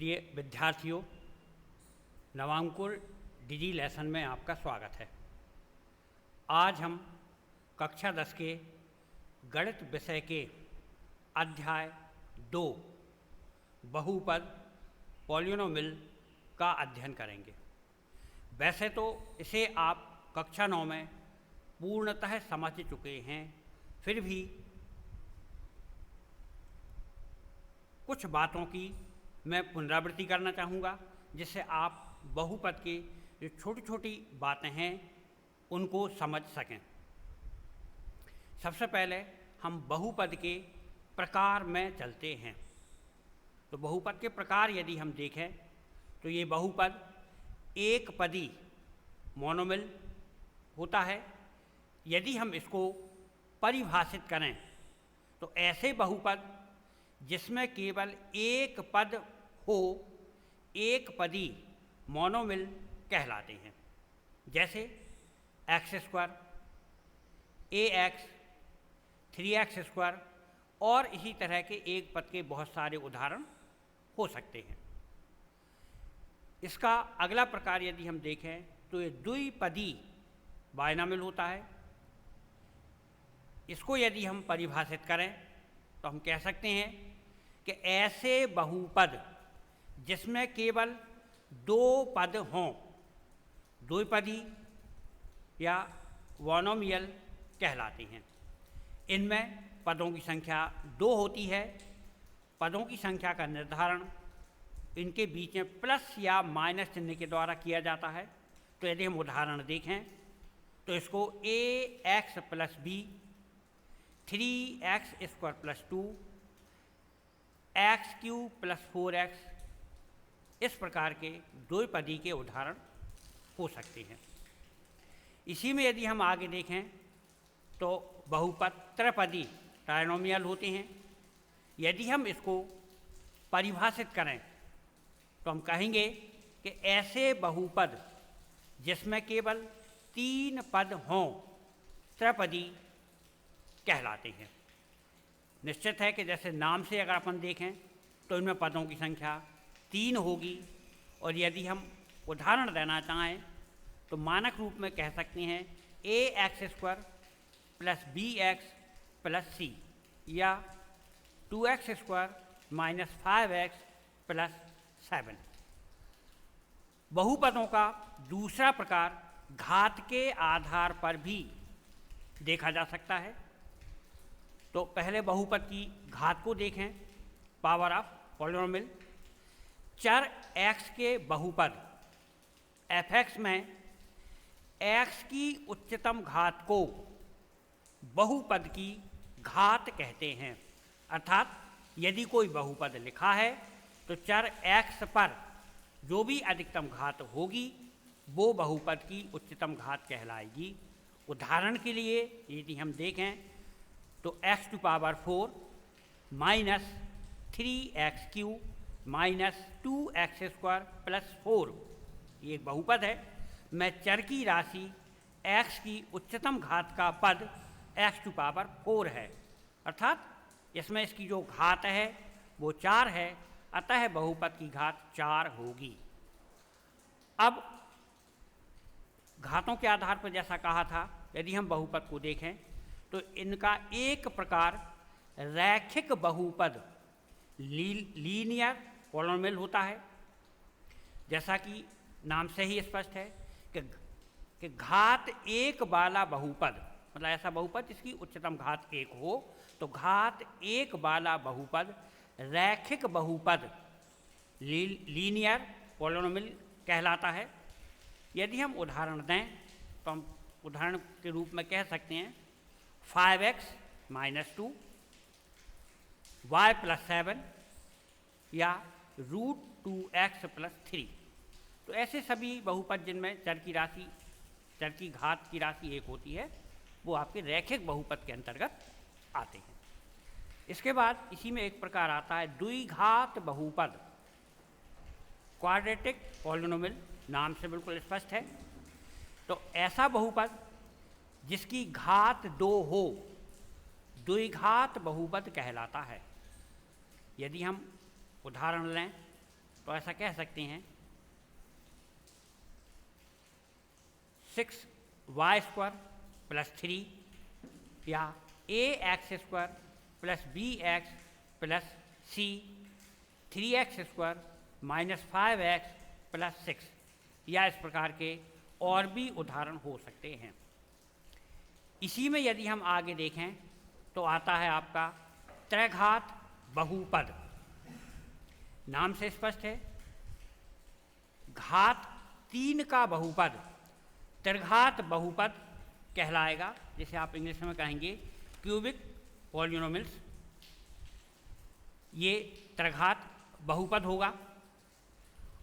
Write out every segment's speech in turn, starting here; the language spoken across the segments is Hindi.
प्रिय विद्यार्थियों, नवांकुर डिजी लेसन में आपका स्वागत है। आज हम कक्षा 10 के गणित विषय के अध्याय 2 बहुपद पॉलिनोमियल का अध्ययन करेंगे। वैसे तो इसे आप कक्षा 9 में पूर्णतः समझ चुके हैं, फिर भी कुछ बातों की मैं पुनरावृत्ति करना चाहूँगा, जिससे आप बहुपद की जो छोटी छोटी बातें हैं उनको समझ सकें। सबसे पहले हम बहुपद के प्रकार में चलते हैं। तो बहुपद के प्रकार यदि हम देखें तो ये बहुपद एक पदी मोनोमियल होता है। यदि हम इसको परिभाषित करें तो ऐसे बहुपद जिसमें केवल एक पद हो, एक पदी मोनोमियल कहलाते हैं। जैसे एक्स स्क्वायर, ए एक्स, 3x स्क्वायर और इसी तरह के एक पद के बहुत सारे उदाहरण हो सकते हैं। इसका अगला प्रकार यदि हम देखें तो ये द्विपदी बाइनोमियल होता है। इसको यदि हम परिभाषित करें तो हम कह सकते हैं कि ऐसे बहुपद जिसमें केवल दो पद हों, द्विपदी या मोनोमियल कहलाते हैं। इनमें पदों की संख्या 2 होती है। पदों की संख्या का निर्धारण इनके बीच में प्लस या माइनस चिन्ह के द्वारा किया जाता है। तो यदि हम उदाहरण देखें तो इसको a x plus b, 3x square plus 2, x q plus 4x, इस प्रकार के द्विपदी के उदाहरण हो सकते हैं। इसी में यदि हम आगे देखें तो बहुपद त्रिपदी ट्राइनोमियल होते हैं। यदि हम इसको परिभाषित करें तो हम कहेंगे कि ऐसे बहुपद जिसमें केवल 3 पद हों त्रिपदी कहलाते हैं। निश्चित है कि जैसे नाम से अगर अपन देखें तो इनमें पदों की संख्या 3 होगी, और यदि हम उदाहरण देना चाहें तो मानक रूप में कह सकते हैं a x square plus b x plus c, या 2x square minus 5x plus 7। बहुपदों का दूसरा प्रकार घात के आधार पर भी देखा जा सकता है। तो पहले बहुपद की घात को देखें, पावर ऑफ पॉलिनोमियल। चर x के बहुपद f(x) में x की उच्चतम घात को बहुपद की घात कहते हैं। अर्थात यदि कोई बहुपद लिखा है तो चर x पर जो भी अधिकतम घात होगी वो बहुपद की उच्चतम घात कहलाएगी। उदाहरण के लिए यदि हम देखें तो x to power 4 minus 3x³ minus 2x square plus 4, ये एक बहुपद है। मैं चर की राशि x की उच्चतम घात का पद x टू पावर 4 है, अर्थात इसमें इसकी जो घात है वो 4 है, अतः बहुपद की घात 4 होगी। अब घातों के आधार पर जैसा कहा था, यदि हम बहुपद को देखें तो इनका एक प्रकार रैखिक बहुपद लीनियर पॉलिनोमियल होता है। जैसा कि नाम से ही स्पष्ट है कि घात एक वाला बहुपद, मतलब ऐसा बहुपद जिसकी उच्चतम घात 1 हो, तो घात 1 वाला बहुपद रैखिक बहुपद लीनियर पॉलिनोमियल कहलाता है। यदि हम उदाहरण दें तो हम उदाहरण के रूप में कह सकते हैं 5x माइनस 2, y प्लस 7, या √2x प्लस 3। तो ऐसे सभी बहुपद जिनमें चर की घात की राशि 1 होती है वो आपके रैखिक बहुपद के अंतर्गत आते हैं। इसके बाद इसी में एक प्रकार आता है द्विघात बहुपद, क्वाड्रेटिक पॉलिनोमियल, नाम से बिल्कुल स्पष्ट है। तो ऐसा बहुपद जिसकी घात 2 हो द्विघात बहुपद कहलाता है। यदि हम उदाहरण लें तो ऐसा कह सकते हैं 6y² प्लस 3 या ax² plus bx plus c 3x² minus 5x plus 6 या इस प्रकार के और भी उदाहरण हो सकते हैं। इसी में यदि हम आगे देखें तो आता है आपका त्रैघात बहुपद। नाम से स्पष्ट है, घात 3 का बहुपद त्रिघात बहुपद कहलाएगा, जिसे आप इंग्लिश में कहेंगे क्यूबिक पॉलिनोमियल्स। ये त्रिघात बहुपद होगा।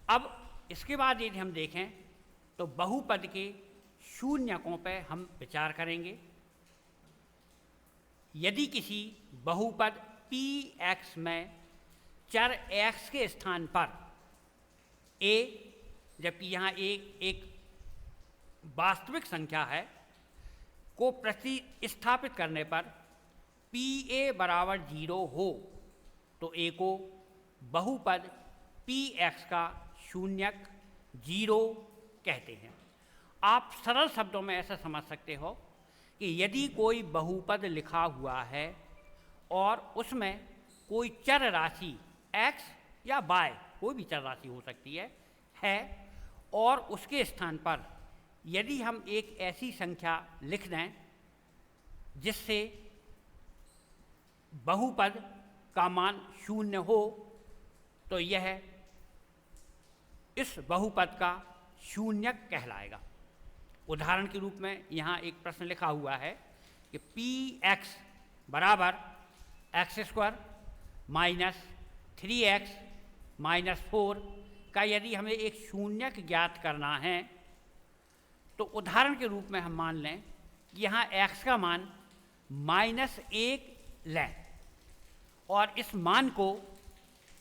अब इसके बाद यदि हम देखें तो बहुपद के शून्यकों पर हम विचार करेंगे। यदि किसी बहुपद px में चर x के स्थान पर a, जबकि यहाँ एक वास्तविक संख्या है, को प्रतिस्थापित करने पर pa बराबर 0 हो तो a को बहुपद px का शून्यक 0 कहते हैं। आप सरल शब्दों में ऐसा समझ सकते हो कि यदि कोई बहुपद लिखा हुआ है और उसमें कोई चर राशि x या y, कोई भी चर राशि हो सकती है और उसके स्थान पर यदि हम एक ऐसी संख्या लिख दें जिससे बहुपद का मान 0 हो, तो यह इस बहुपद का शून्यक कहलाएगा। उदाहरण के रूप में यहाँ एक प्रश्न लिखा हुआ है कि px बराबर x² माइनस 3x माइनस 4 का यदि हमें एक शून्यक ज्ञात करना है तो उदाहरण के रूप में हम मान लें कि यहाँ x का मान -1 लें और इस मान को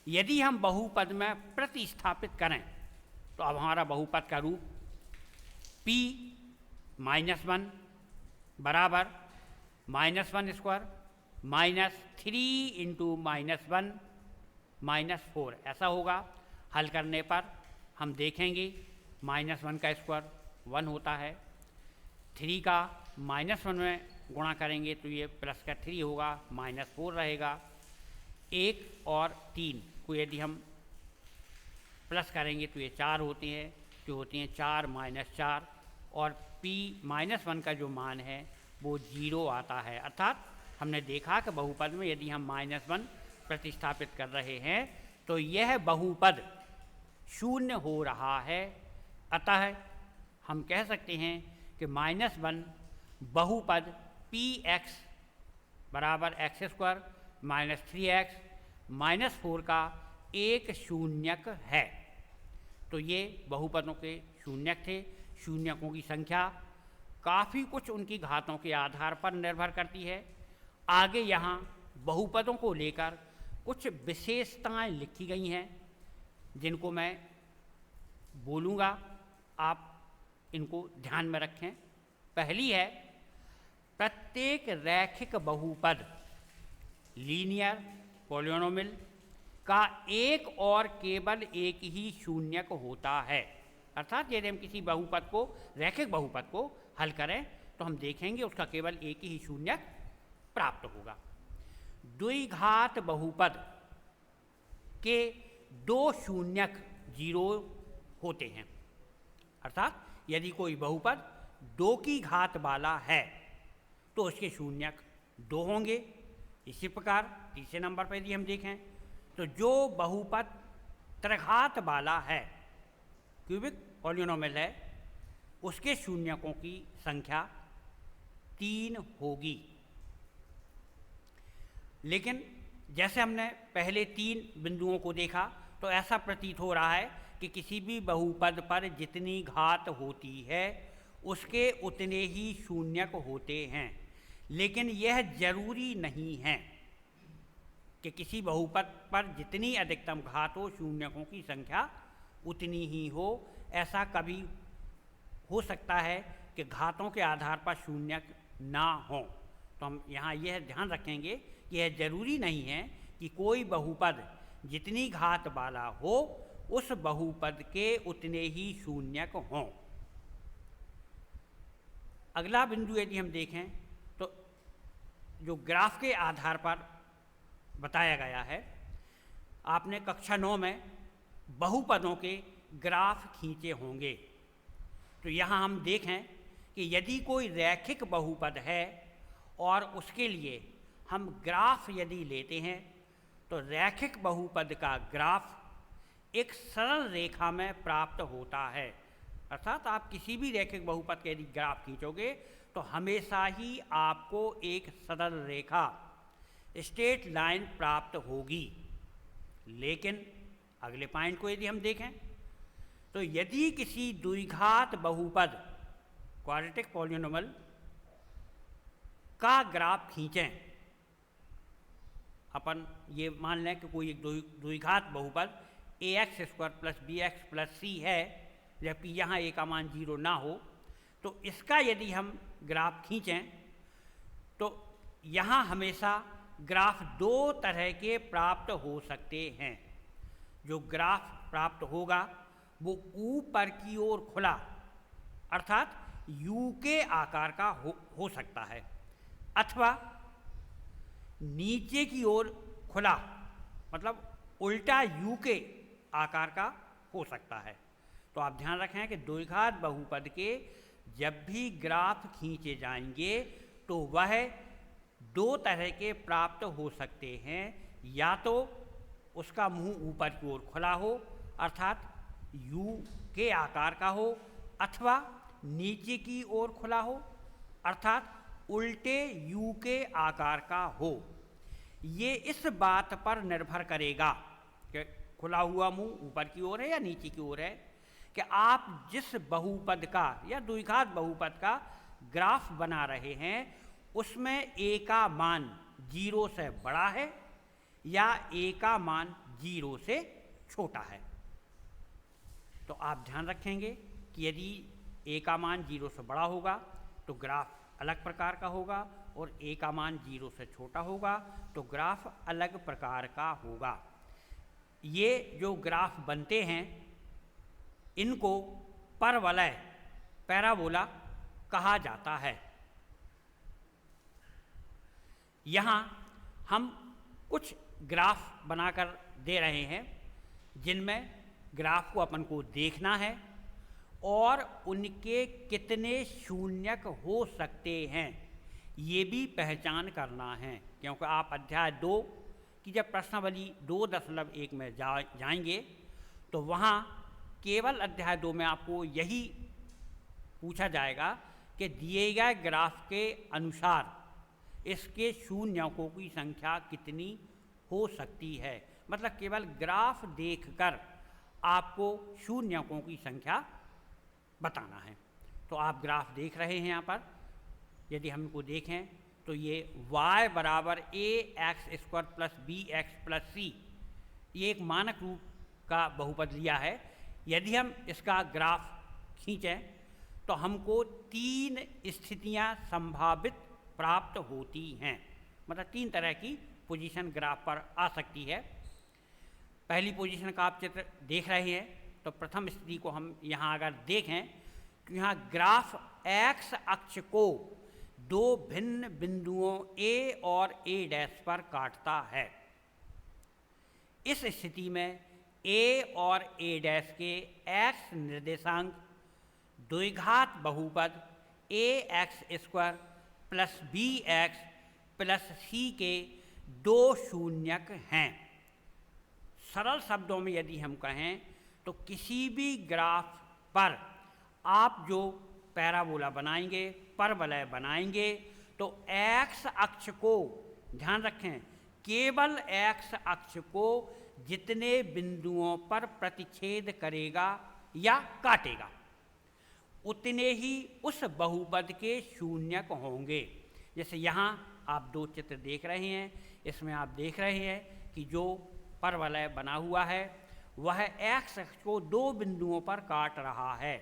यदि हम बहुपद में प्रतिस्थापित करें तो अब हमारा बहुपद का रूप p -1 बराबर -1² माइनस 3 इंटू -1 -4 ऐसा होगा। हल करने पर हम देखेंगे -1 का स्क्वायर 1 होता है, 3 का -1 में गुणा करेंगे तो ये प्लस का 3 होगा, -4 रहेगा। 1 और 3 को यदि हम प्लस करेंगे तो ये 4 होते हैं, जो होती हैं 4 - 4 और p-1 का जो मान है वो 0 आता है। अर्थात हमने देखा कि बहुपद में यदि हम -1 प्रतिस्थापित कर रहे हैं तो यह बहुपद 0 हो रहा है। अतः हम कह सकते हैं कि -1 बहुपद px बराबर x² माइनस 3x माइनस 4 का एक शून्यक है। तो ये बहुपदों के शून्यक थे। शून्यकों की संख्या काफ़ी कुछ उनकी घातों के आधार पर निर्भर करती है। आगे यहाँ बहुपदों को लेकर कुछ विशेषताएं लिखी गई हैं जिनको मैं बोलूँगा, आप इनको ध्यान में रखें। पहली है, प्रत्येक रैखिक बहुपद लीनियर पॉलिनोमियल का एक और केवल एक ही शून्यक होता है। अर्थात यदि हम किसी बहुपद को, रैखिक बहुपद को हल करें तो हम देखेंगे उसका केवल एक ही शून्यक प्राप्त होगा। द्विघात बहुपद के 2 शून्यक 0 होते हैं। अर्थात यदि कोई बहुपद 2 की घात वाला है तो उसके शून्यक 2 होंगे। इसी प्रकार तीसरे नंबर पर यदि हम देखें तो जो बहुपद त्रिघात वाला है, क्यूबिक पॉलिनोमियल है, उसके शून्यकों की संख्या 3 होगी। लेकिन जैसे हमने पहले 3 बिंदुओं को देखा तो ऐसा प्रतीत हो रहा है कि किसी भी बहुपद पर जितनी घात होती है उसके उतने ही शून्यक होते हैं। लेकिन यह जरूरी नहीं है कि किसी बहुपद पर जितनी अधिकतम घात हो शून्यकों की संख्या उतनी ही हो। ऐसा कभी हो सकता है कि घातों के आधार पर शून्यक ना हो। तो हम यहाँ यह ध्यान रखेंगे कि यह जरूरी नहीं है कि कोई बहुपद जितनी घात वाला हो उस बहुपद के उतने ही शून्यक हों। अगला बिंदु यदि हम देखें तो जो ग्राफ के आधार पर बताया गया है, आपने कक्षा 9 में बहुपदों के ग्राफ खींचे होंगे। तो यहाँ हम देखें कि यदि कोई रैखिक बहुपद है और उसके लिए हम ग्राफ यदि लेते हैं तो रैखिक बहुपद का ग्राफ एक सरल रेखा में प्राप्त होता है। अर्थात आप किसी भी रैखिक बहुपद के यदि ग्राफ खींचोगे तो हमेशा ही आपको एक सरल रेखा स्ट्रेट लाइन प्राप्त होगी। लेकिन अगले पॉइंट को यदि हम देखें तो यदि किसी द्विघात बहुपद क्वाड्रेटिक पॉलिनोमियल का ग्राफ खींचें, अपन ये मान लें कि कोई एक द्विघात बहुपद ax² + bx + c है, जबकि यहाँ a का मान 0 ना हो, तो इसका यदि हम ग्राफ खींचें तो यहाँ हमेशा ग्राफ दो तरह के प्राप्त हो सकते हैं। जो ग्राफ प्राप्त होगा वो ऊपर की ओर खुला अर्थात यू के आकार का हो सकता है, अथवा नीचे की ओर खुला मतलब उल्टा यू के आकार का हो सकता है। तो आप ध्यान रखें कि द्विघात बहुपद के जब भी ग्राफ खींचे जाएंगे तो वह दो तरह के प्राप्त हो सकते हैं, या तो उसका मुंह ऊपर की ओर खुला हो अर्थात यू के आकार का हो, अथवा नीचे की ओर खुला हो अर्थात उल्टे यू के आकार का हो। ये इस बात पर निर्भर करेगा कि खुला हुआ मुंह ऊपर की ओर है या नीचे की ओर है, कि आप जिस बहुपद का या द्विघात बहुपद का ग्राफ बना रहे हैं उसमें a का मान 0 से बड़ा है या a का मान 0 से छोटा है। तो आप ध्यान रखेंगे कि यदि a का मान 0 से बड़ा होगा तो ग्राफ अलग प्रकार का होगा, और a का मान 0 से छोटा होगा तो ग्राफ अलग प्रकार का होगा। ये जो ग्राफ बनते हैं इनको परवलय पैराबोला कहा जाता है। यहाँ हम कुछ ग्राफ बनाकर दे रहे हैं जिनमें ग्राफ को अपन को देखना है और उनके कितने शून्यक हो सकते हैं ये भी पहचान करना है, क्योंकि आप अध्याय 2 की जब प्रश्नावली 2.1 में जाएंगे तो वहाँ केवल अध्याय 2 में आपको यही पूछा जाएगा कि दिए गए ग्राफ के अनुसार इसके शून्यकों की संख्या कितनी हो सकती है। मतलब केवल ग्राफ देखकर आपको शून्यकों की संख्या बताना है। तो आप ग्राफ देख रहे हैं यहाँ पर, यदि हम इनको देखें तो ये y बराबर ax² + bx + c ये एक मानक रूप का बहुपद लिया है। यदि हम इसका ग्राफ खींचें तो हमको 3 स्थितियाँ संभावित प्राप्त होती हैं, मतलब 3 तरह की पोजीशन ग्राफ पर आ सकती है। पहली पोजीशन का आप चित्र देख रहे हैं तो प्रथम स्थिति को हम यहाँ अगर देखें तो यहाँ ग्राफ x अक्ष को दो भिन्न बिंदुओं A और A' पर काटता है। इस स्थिति में A और A' के x निर्देशांक द्विघात बहुपद ax² + bx + c के दो शून्यक हैं। सरल शब्दों में यदि हम कहें तो किसी भी ग्राफ पर आप जो पैराबोला बनाएंगे, परवलय बनाएंगे, तो x अक्ष को ध्यान रखें, केवल x अक्ष को जितने बिंदुओं पर प्रतिच्छेद करेगा या काटेगा उतने ही उस बहुपद के शून्यक होंगे। जैसे यहाँ आप 2 चित्र देख रहे हैं, इसमें आप देख रहे हैं कि जो परवलय बना हुआ है वह x अक्ष को 2 बिंदुओं पर काट रहा है।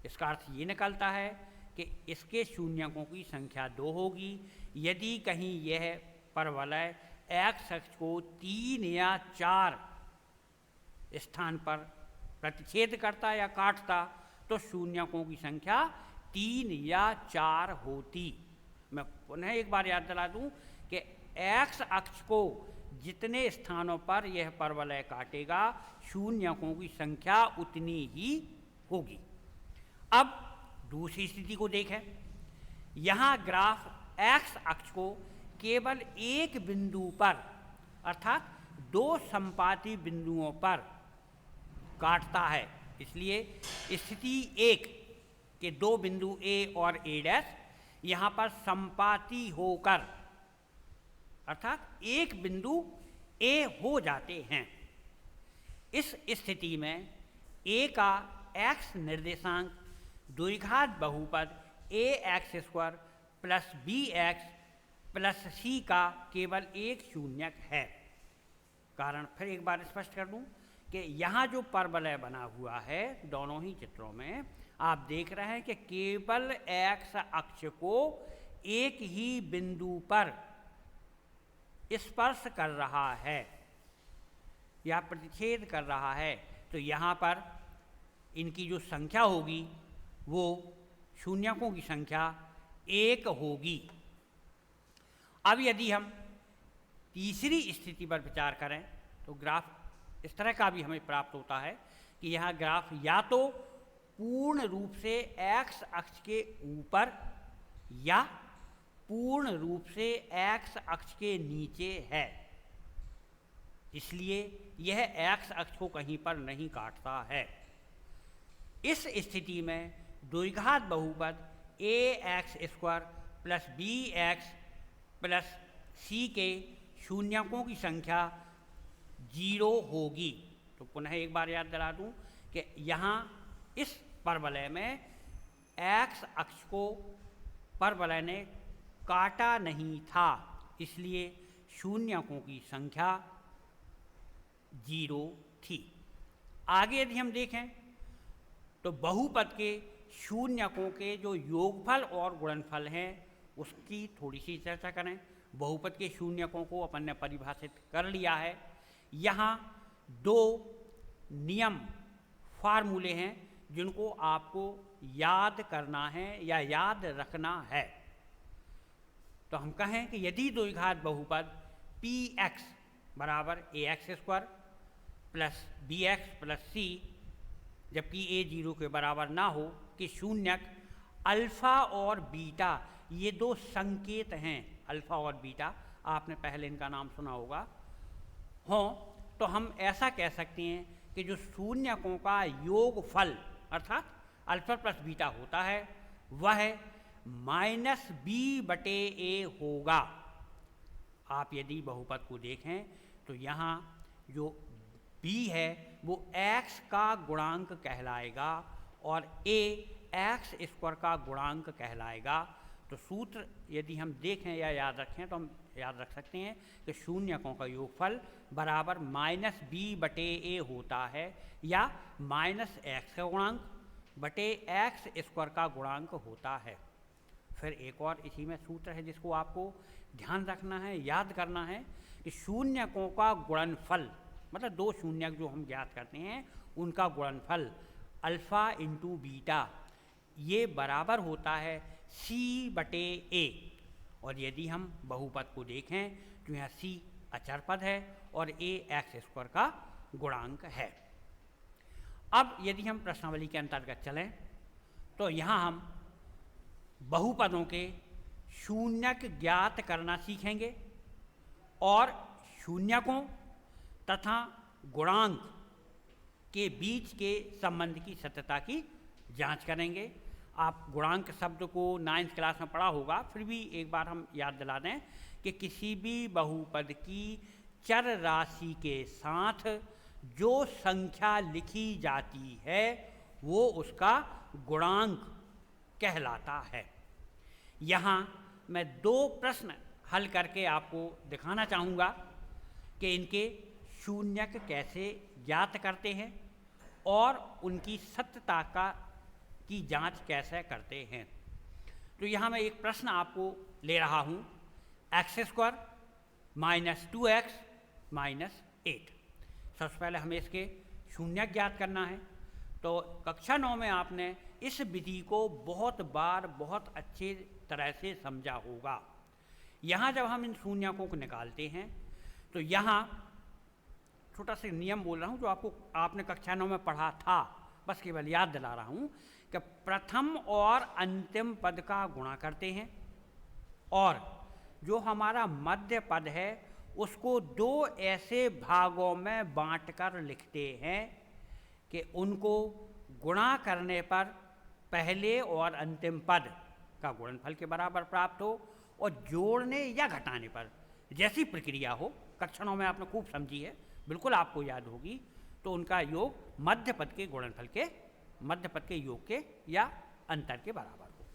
इसका अर्थ ये निकलता है कि इसके शून्यकों की संख्या 2 होगी। यदि कहीं यह परवलय x अक्ष को 3 या 4 स्थान पर प्रतिच्छेद करता या काटता तो शून्यकों की संख्या 3 या 4 होती। मैं पुनः एक बार याद दिला दूं कि x अक्ष को जितने स्थानों पर यह परवलय काटेगा शून्यकों की संख्या उतनी ही होगी। अब दूसरी स्थिति को देखें। यहाँ ग्राफ x अक्ष को केवल एक बिंदु पर अर्थात 2 संपाती बिंदुओं पर काटता है, इसलिए स्थिति 1 के 2 बिंदु A और A' यहाँ पर संपाती होकर अर्थात एक बिंदु A हो जाते हैं। इस स्थिति में A का x निर्देशांक द्विघात बहुपद ax² plus bx plus c का केवल एक शून्यक है। कारण फिर एक बार स्पष्ट कर दूं कि यहाँ जो परवलय बना हुआ है दोनों ही चित्रों में आप देख रहे हैं कि केवल x अक्ष को एक ही बिंदु पर स्पर्श कर रहा है या प्रतिच्छेद कर रहा है, तो यहाँ पर इनकी जो संख्या होगी वो शून्यकों की संख्या 1 होगी। अब यदि हम तीसरी स्थिति पर विचार करें तो ग्राफ इस तरह का भी हमें प्राप्त होता है कि यह ग्राफ या तो पूर्ण रूप से x अक्ष के ऊपर या पूर्ण रूप से x अक्ष के नीचे है, इसलिए यह x अक्ष को कहीं पर नहीं काटता है। इस स्थिति में द्विघात बहुपद ax² plus bx plus c के शून्यकों की संख्या 0 होगी। तो पुनः एक बार याद दिला दूं कि यहाँ इस परवलय में x अक्ष को परवलय ने काटा नहीं था, इसलिए शून्यकों की संख्या 0 थी। आगे यदि हम देखें तो बहुपद के शून्यकों के जो योगफल और गुणनफल हैं उसकी थोड़ी सी चर्चा करें। बहुपद के शून्यकों को अपन ने परिभाषित कर लिया है। यहाँ 2 नियम फार्मूले हैं जिनको आपको याद करना है या याद रखना है। तो हम कहें कि यदि द्विघात बहुपद px बराबर ax² plus bx plus c जबकि a 0 के बराबर ना हो कि शून्यक अल्फ़ा और बीटा ये 2 संकेत हैं, अल्फ़ा और बीटा आपने पहले इनका नाम सुना होगा, हों तो हम ऐसा कह सकते हैं कि जो शून्यकों का योगफल अर्थात अल्फ़ा प्लस बीटा होता है वह -b/a होगा। आप यदि बहुपद को देखें तो यहाँ जो b है वो x का गुणांक कहलाएगा और a x² का गुणांक कहलाएगा। तो सूत्र यदि हम देखें या याद रखें तो हम याद रख सकते हैं कि शून्यकों का योगफल बराबर -b/a होता है या -x का गुणांक बटे x² का गुणांक होता है। फिर एक और इसी में सूत्र है जिसको आपको ध्यान रखना है, याद करना है कि शून्यकों का गुणनफल मतलब 2 शून्यक जो हम ज्ञात करते हैं उनका गुणनफल अल्फ़ा इंटू बीटा ये बराबर होता है c/a। और यदि हम बहुपद को देखें तो यहाँ c अचर पद है और a x² का गुणांक है। अब यदि हम प्रश्नावली के अंतर्गत चलें तो यहाँ हम बहुपदों के शून्यक ज्ञात करना सीखेंगे और शून्यकों तथा गुणांक के बीच के संबंध की सत्यता की जांच करेंगे। आप गुणांक शब्द को 9th क्लास में पढ़ा होगा, फिर भी एक बार हम याद दिला दें कि किसी भी बहुपद की चर राशि के साथ जो संख्या लिखी जाती है वो उसका गुणांक कहलाता है। यहाँ मैं 2 प्रश्न हल करके आपको दिखाना चाहूँगा कि इनके शून्यक कैसे ज्ञात करते हैं और उनकी सत्यता की जांच कैसे करते हैं। तो यहाँ मैं एक प्रश्न आपको ले रहा हूँ x² - 2x - 8। सबसे पहले हमें इसके शून्यक ज्ञात करना है। तो कक्षा 9 में आपने इस विधि को बहुत बार बहुत अच्छे तरह से समझा होगा। यहाँ जब हम इन शून्यकों को निकालते हैं तो यहाँ छोटा सा नियम बोल रहा हूँ जो आपने कक्षा 9 में पढ़ा था, बस केवल याद दिला रहा हूँ कि प्रथम और अंतिम पद का गुणा करते हैं और जो हमारा मध्य पद है उसको दो ऐसे भागों में बांटकर लिखते हैं कि उनको गुणा करने पर पहले और अंतिम पद का गुणनफल के बराबर प्राप्त हो और जोड़ने या घटाने पर जैसी प्रक्रिया हो, कक्षा 9 में आपने खूब समझी है, बिल्कुल आपको याद होगी, तो उनका योग मध्य पद के गुणनफल के मध्य पद के योग के या अंतर के बराबर हो।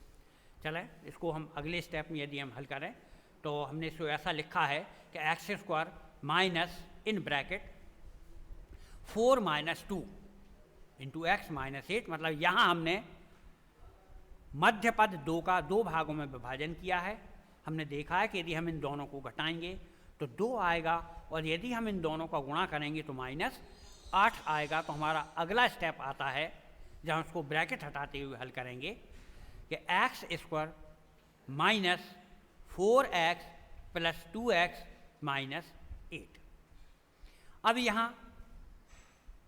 चलें इसको हम अगले स्टेप में यदि हम हल करें तो हमने इसको ऐसा लिखा है कि x square minus in bracket 4 minus 2 into x minus 8, मतलब यहाँ हमने मध्य पद 2 का 2 भागों में विभाजन किया है। हमने देखा है कि यदि हम इन दोनों को घटाएंगे तो 2 आएगा और यदि हम इन दोनों का गुणा करेंगे तो माइनस 8 आएगा। तो हमारा अगला स्टेप आता है जहाँ उसको ब्रैकेट हटाते हुए हल करेंगे कि x square minus 4x plus 2x minus 8। अब यहाँ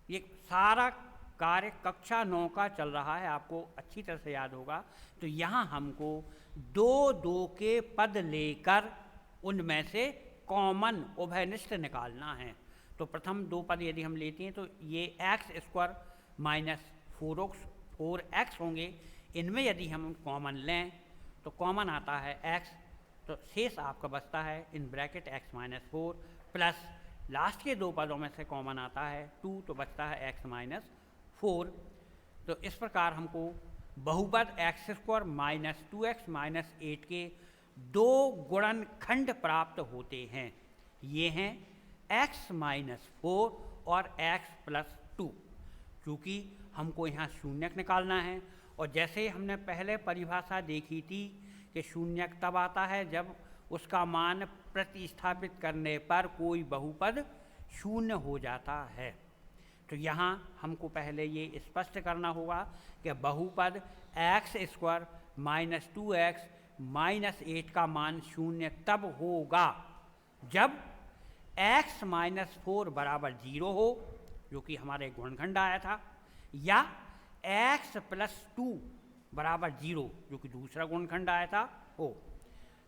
ये सारा कार्य कक्षा 9 का चल रहा है, आपको अच्छी तरह से याद होगा। तो यहाँ हमको 2 के पद लेकर उनमें से कॉमन उभयनिष्ठ निकालना है। तो प्रथम 2 पद यदि हम लेते हैं तो ये एक्स स्क्वायर माइनस 4x होंगे। इनमें यदि हम कॉमन लें तो कॉमन आता है x, तो शेष आपका बचता है in bracket x minus 4 plus last के 2 पदों में से कॉमन आता है 2, तो बचता है x माइनस 4। तो इस प्रकार हमको बहुपद x square minus 2x minus 8 के 2 गुणनखंड प्राप्त होते हैं। ये हैं x माइनस 4 और x प्लस 2। क्योंकि हमको यहाँ शून्यक निकालना है और जैसे हमने पहले परिभाषा देखी थी कि शून्यक तब आता है जब उसका मान प्रतिस्थापित करने पर कोई बहुपद शून्य हो जाता है। तो यहाँ हमको पहले ये स्पष्ट करना होगा कि बहुपद x square minus 2x minus 8 का मान शून्य तब होगा जब x माइनस 4 बराबर 0 हो, जो कि हमारे गुणनखंड आया था, या x प्लस 2 बराबर 0, जो कि दूसरा गुणनखंड आया था, हो।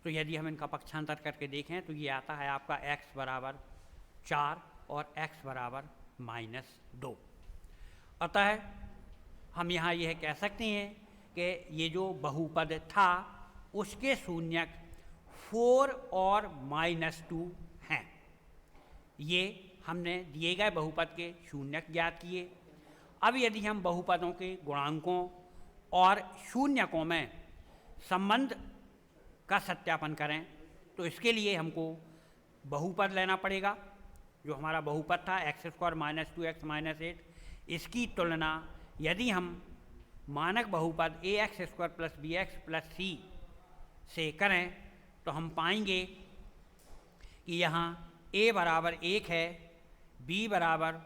तो यदि हम इनका पक्षांतर करके देखें तो ये आता है आपका x बराबर 4 और x बराबर माइनस 2। अतः हम यहाँ यह कह सकते हैं कि ये जो बहुपद था उसके शून्यक 4 और माइनस 2 हैं। ये हमने दिए गए बहुपद के शून्यक ज्ञात किए। अब यदि हम बहुपदों के गुणांकों और शून्यकों में संबंध का सत्यापन करें तो इसके लिए हमको बहुपद लेना पड़ेगा। जो हमारा बहुपद था x square minus 2x minus 8, इसकी तुलना यदि हम मानक बहुपद a x square plus b x plus c से करें तो हम पाएंगे कि यहाँ a बराबर 1 है, b बराबर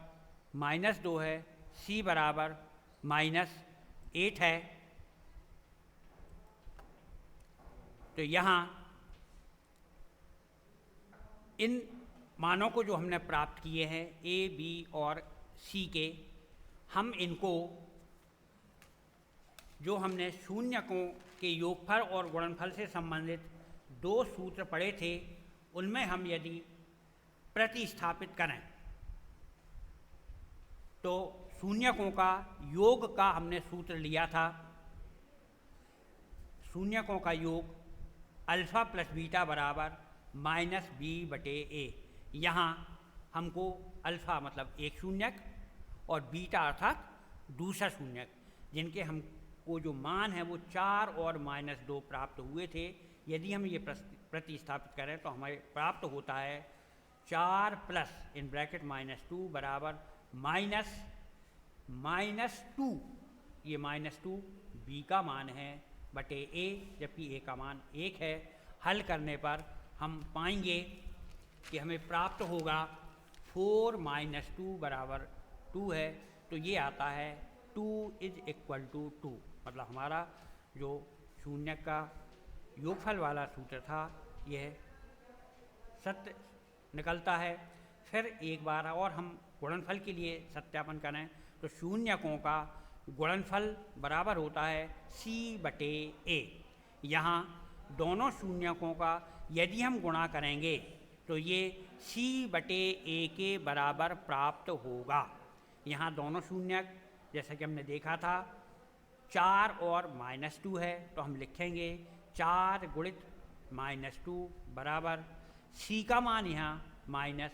माइनस 2 है, c बराबर माइनस 8 है। तो यहाँ इन मानों को जो हमने प्राप्त किए हैं a, b और c के, हम इनको जो हमने शून्यकों के योगफल और गुणनफल से संबंधित 2 सूत्र पढ़े थे उनमें हम यदि प्रतिस्थापित करें तो शून्यकों का योग का हमने सूत्र लिया था। शून्यकों का योग अल्फ़ा प्लस बीटा बराबर माइनस बी बटे ए। यहाँ हमको अल्फ़ा मतलब एक शून्यक और बीटा अर्थात दूसरा शून्यक, जिनके हमको जो मान है वो 4 और माइनस 2 प्राप्त हुए थे, यदि हम ये प्रतिस्थापित करें तो हमें प्राप्त होता है 4 प्लस इन ब्रैकेट माइनस 2 बराबर माइनस 2, ये माइनस 2 बी का मान है बटे ए, जबकि ए का मान 1 है। हल करने पर हम पाएंगे कि हमें प्राप्त होगा 4 माइनस 2 बराबर 2 है, तो ये आता है 2 इज इक्वल टू 2, मतलब हमारा जो शून्य का योगफल वाला सूत्र था यह सत्य निकलता है। फिर एक बार और हम गुणनफल के लिए सत्यापन करें तो शून्यकों का गुणनफल बराबर होता है C/A। यहाँ दोनों शून्यकों का यदि हम गुणा करेंगे तो ये C/A के बराबर प्राप्त होगा। यहाँ दोनों शून्यक जैसा कि हमने देखा था 4 और -2 है, तो हम लिखेंगे 4 गुणित -2 बराबर C का मान यहाँ -8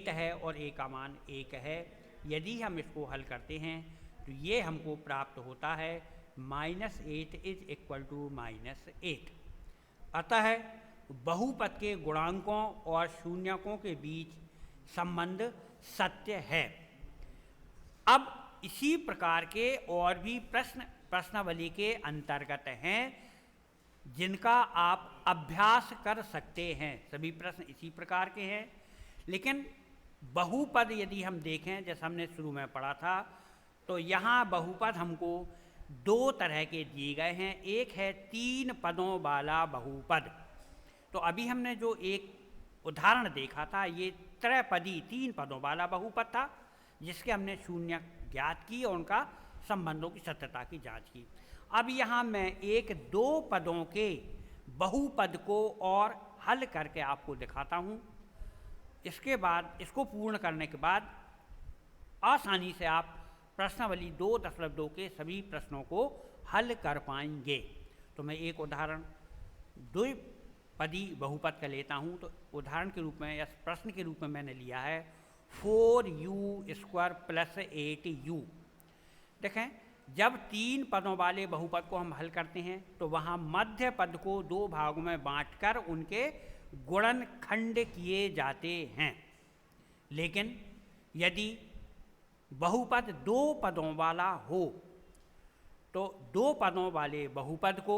है और A का मान 1 है। यदि हम इसको हल करते हैं तो ये हमको प्राप्त होता है -8 इज इक्वल टू -8। अतः बहुपद के गुणांकों और शून्यकों के बीच संबंध सत्य है। अब इसी प्रकार के और भी प्रश्नावली के अंतर्गत हैं जिनका आप अभ्यास कर सकते हैं। सभी प्रश्न इसी प्रकार के हैं, लेकिन बहुपद यदि हम देखें जैसा हमने शुरू में पढ़ा था तो यहाँ बहुपद हमको 2 तरह के दिए गए हैं। एक है 3 पदों वाला बहुपद। तो अभी हमने जो एक उदाहरण देखा था ये त्रैपदी 3 पदों वाला बहुपद था, जिसके हमने शून्य ज्ञात की और उनका संबंधों की सत्यता की जांच की। अब यहाँ मैं एक 2 पदों के बहुपद को और हल करके आपको दिखाता हूँ। इसके बाद इसको पूर्ण करने के बाद आसानी से आप प्रश्नावली 2.2 के सभी प्रश्नों को हल कर पाएंगे। तो मैं एक उदाहरण द्विपदी बहुपद का लेता हूँ। तो उदाहरण के रूप में या प्रश्न के रूप में मैंने लिया है 4u² + 8u। देखें, जब 3 पदों वाले बहुपद को हम हल करते हैं तो वहाँ मध्य पद को 2 भागों में बांटकर उनके गुणनखंड किए जाते हैं। लेकिन यदि बहुपद 2 पदों वाला हो तो 2 पदों वाले बहुपद को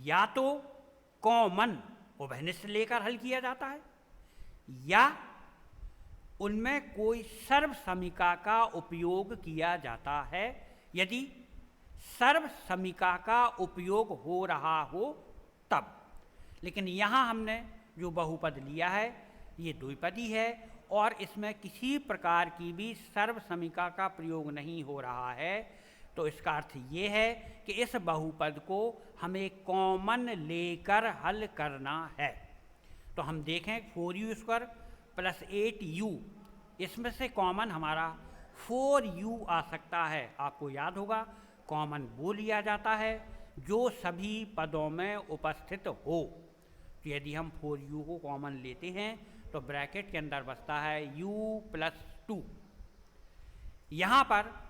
या तो कॉमन उभयनिष्ठ लेकर हल किया जाता है या उनमें कोई सर्वसमीका का उपयोग किया जाता है। यदि सर्वसमीका का उपयोग हो रहा हो तब। लेकिन यहाँ हमने जो बहुपद लिया है ये द्विपदी है और इसमें किसी प्रकार की भी सर्वसमीका का प्रयोग नहीं हो रहा है। तो इसका अर्थ ये है कि इस बहुपद को हमें कॉमन लेकर हल करना है। तो हम देखें 4u² + 8u, इसमें से कॉमन हमारा 4u आ सकता है। आपको याद होगा कॉमन वो लिया जाता है जो सभी पदों में उपस्थित हो। तो यदि हम 4u को कॉमन लेते हैं तो ब्रैकेट के अंदर बचता है u + 2। यहाँ पर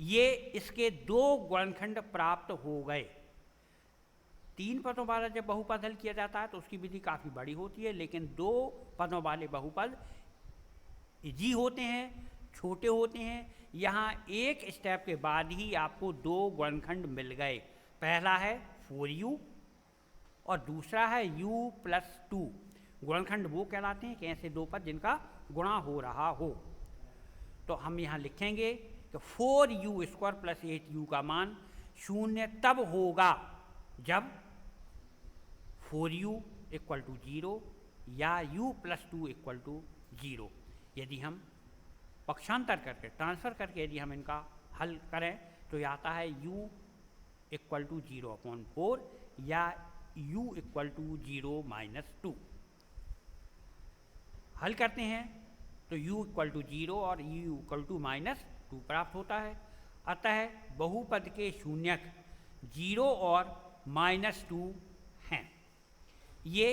ये इसके 2 गुणनखंड प्राप्त हो गए। 3 पदों वाला जब बहुपद हल किया जाता है तो उसकी विधि काफ़ी बड़ी होती है, लेकिन 2 पदों वाले बहुपद इजी होते हैं, छोटे होते हैं। यहाँ एक स्टेप के बाद ही आपको 2 गुणनखंड मिल गए। पहला है 4u और दूसरा है u + 2। गुणनखंड वो कहलाते हैं कि ऐसे 2 पद जिनका गुणा हो रहा हो। तो हम यहाँ लिखेंगे कि 4u² + 8u का मान 0 तब होगा जब 4u = 0 या u + 2 = 0। यदि हम पक्षांतर करके ट्रांसफ़र करके यदि हम इनका हल करें तो ये आता है u = 0/4 या u = 0 - 2। हल करते हैं तो u = 0 और u = -2 प्राप्त होता है। अतः बहुपद के शून्यक 0 और -2 हैं। ये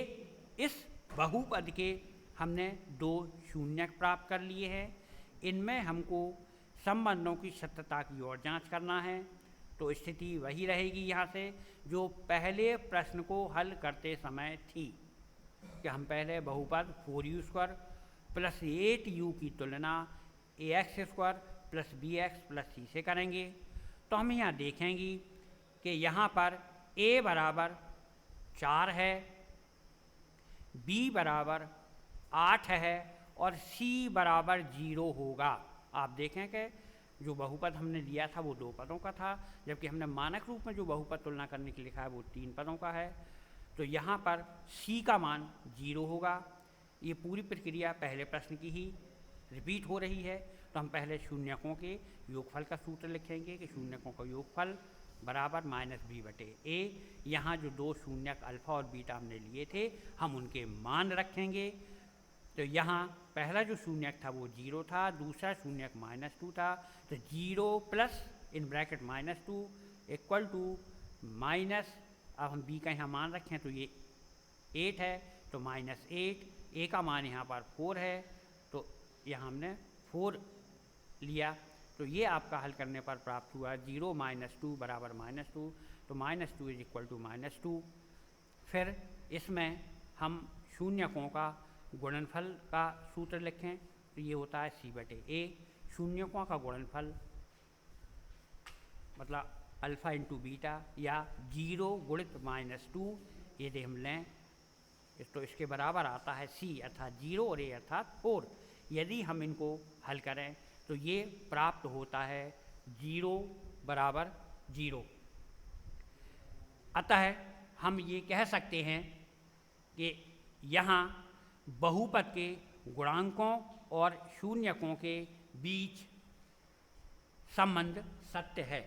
इस बहुपद के हमने 2 शून्यक प्राप्त कर लिए हैं। इनमें हमको संबंधों की सत्यता की ओर जांच करना है। तो स्थिति वही रहेगी यहाँ से जो पहले प्रश्न को हल करते समय थी कि हम पहले बहुपद 4u² + 8u की तुलना ax² + bx + c से करेंगे। तो हम यहाँ देखेंगे कि यहाँ पर a = 4 है, b = 8 है और c = 0 होगा। आप देखें कि जो बहुपद हमने लिया था वो 2 पदों का था, जबकि हमने मानक रूप में जो बहुपद तुलना करने के लिए लिखा है वो 3 पदों का है। तो यहाँ पर C का मान 0 होगा। ये पूरी प्रक्रिया पहले प्रश्न की ही रिपीट हो रही है। तो हम पहले शून्यकों के योगफल का सूत्र लिखेंगे कि शून्यकों का योगफल बराबर -b/a। यहाँ जो 2 शून्यक अल्फ़ा और बीटा हमने लिए थे हम उनके मान रखेंगे। तो यहाँ पहला जो शून्यक था वो 0 था, दूसरा शून्यक -2 था। तो 0 plus in bracket -2 equal to minus, अब हम b का यहाँ मान रखें तो ये 8 है, तो -8, a का मान यहाँ पर 4 है, तो यहाँ हमने 4 लिया। तो ये आपका हल करने पर प्राप्त हुआ 0 - 2 बराबर -2, तो -2 इज इक्वल टू -2। फिर इसमें हम शून्यकों का गुणनफल का सूत्र लिखें तो ये होता है C/a। शून्यकों का गुणनफल मतलब अल्फ़ा इंटू बीटा या 0 गुणित -2 यदि हम लें तो इसके बराबर आता है C अर्थात 0 और a अर्थात 4। यदि हम इनको हल करें तो ये प्राप्त होता है 0 बराबर 0। अतः हम ये कह सकते हैं कि यहाँ बहुपद के गुणांकों और शून्यकों के बीच संबंध सत्य है।